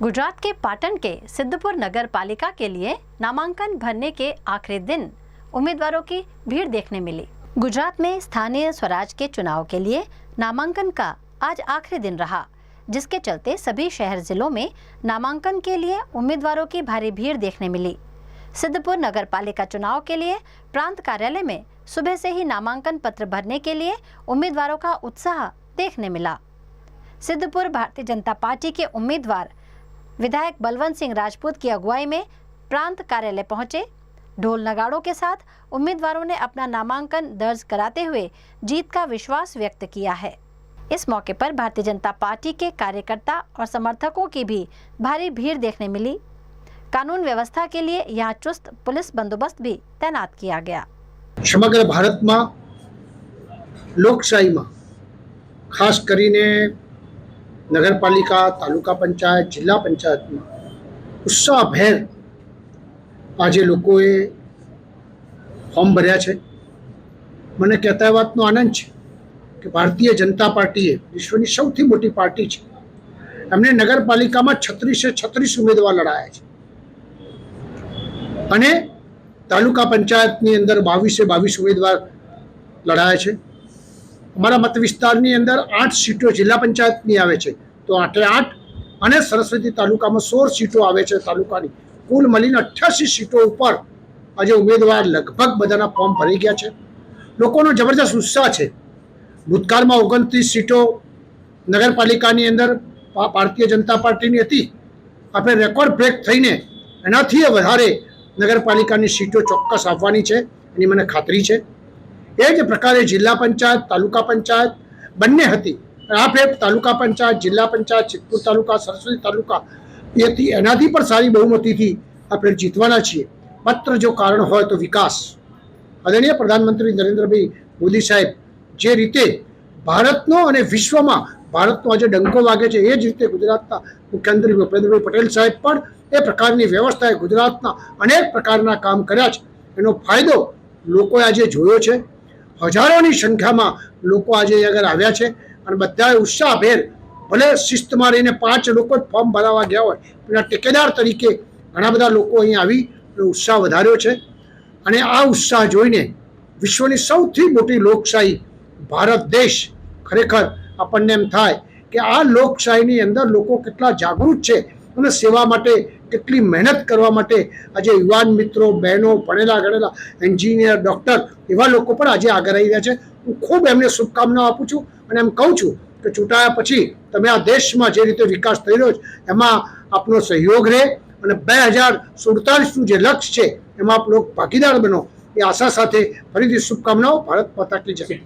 गुजरात के पाटन के सिद्धपुर नगर पालिका के लिए नामांकन भरने के आखिरी दिन उम्मीदवारों की भीड़ देखने मिली। गुजरात में स्थानीय स्वराज के चुनाव के लिए नामांकन का आज आखिरी दिन रहा, जिसके चलते सभी शहर जिलों में नामांकन के लिए उम्मीदवारों की भारी भीड़ देखने मिली। सिद्धपुर नगर पालिका चुनाव के लिए प्रांत कार्यालय में सुबह से ही नामांकन पत्र भरने के लिए उम्मीदवारों का उत्साह देखने मिला। सिद्धपुर भारतीय जनता पार्टी के उम्मीदवार विधायक बलवंत सिंह राजपूत की अगुवाई में प्रांत कार्यालय पहुंचे। ढोल नगाड़ों के साथ उम्मीदवारों ने अपना नामांकन दर्ज कराते हुए जीत का विश्वास व्यक्त किया है। इस मौके पर भारतीय जनता पार्टी के कार्यकर्ता और समर्थकों की भी भारी भीड़ देखने मिली। कानून व्यवस्था के लिए यहाँ चुस्त पुलिस बंदोबस्त भी तैनात किया गया। समग्र भारत में लोकशाही में खास करीने नगरपालिका, तालुका पंचायत, जिला पंचायत में उत्साहभेर आज लोकोए फॉर्म भर्या छे। मने कहेता ए वातनो आनंद छे कि भारतीय जनता पार्टी विश्वनी सौथी मोटी पार्टी छे। एमणे नगरपालिका में 36 उम्मीदवार लड़ाया छे अने तालुका पंचायतनी अंदर 22 उम्मीदवार लड़ाया छे। अमरा मत विस्तारनी अंदर 8 सीटों जिला पंचायतनी आवे छे, तो 8 अने सरस्वती तालुका में 16 सीटों आवे छे तालुकानी। कुल मळीने 88 सीटों पर आज उम्मीदवार लगभग बधाना फॉर्म भरी गया छे। लोकोनो जबरदस्त उत्साह छे। भूतकाल में 29 सीटों नगरपालिकानी अंदर भारतीय जनता पार्टीनी हती। आपणे रेकॉर्ड ब्रेक थईने एनाथी वधारे नगरपालिकानी सीटों चोक्कस आपवानी छे एनी मने खातरी छे। ए ज प्रकारे जिला पंचायत, तालुका पंचायत बंने हती। आ फेर तालुका पंचायत, जिला पंचायत, सिद्धपुर तालुका, सरस्वती तालुका एथी एनाथी पर सारी बहुमतीथी आपणे जीतवाना छीए। मात्र जो कारण होय तो विकास। आदरणीय प्रधानमंत्री नरेन्द्रभाई मोदी साहेब जे रीते भारतनो अने विश्वमां भारतनो आज डंको वागे छे, ए ज रीते गुजरातना मुख्यमंत्री भूपेन्द्रभाई पटेल साहेब पण ए प्रकारनी व्यवस्थाए गुजरातना अनेक प्रकारना काम कर्या छे। एनो फायदो लोकोए आज जोयो छे। हजारोनी संख्यामां लोको आज अगर आव्या छे अने बधाए उत्साहभेर भले शिस्तमां रहीने 5 लोको फॉर्म भरावा गया होय पण टेकेदार तरीके घणा बधा लोको અહીં આવી उत्साह વધાર્યો છે અને આ उत्साह જોઈને વિશ્વની સૌથી મોટી લોકશાહી ભારત દેશ ખરેખર આપણને એમ થાય કે આ લોકશાહીની અંદર લોકો કેટલા જાગૃત છે અને સેવા માટે કેટલી મહેનત કરવા માટે આજે યુવાન મિત્રો, બહેનો, ભણેલા ગણેલા એન્જિનિયર, ડૉક્ટર એવા લોકો પણ આજે આગળ આવી રહ્યા છે। હું ખૂબ એમને શુભકામનાઓ આપું છું અને એમ કહું છું કે ચૂંટાયા પછી તમે આ દેશમાં જે રીતે વિકાસ થઈ રહ્યો છે એમાં આપનો સહયોગ રહે અને 2047નું જે લક્ષ્ય છે એમાં આપ લોકો ભાગીદાર બનો, એ આશા સાથે ફરીથી શુભકામનાઓ। ભારત માતા કી જય।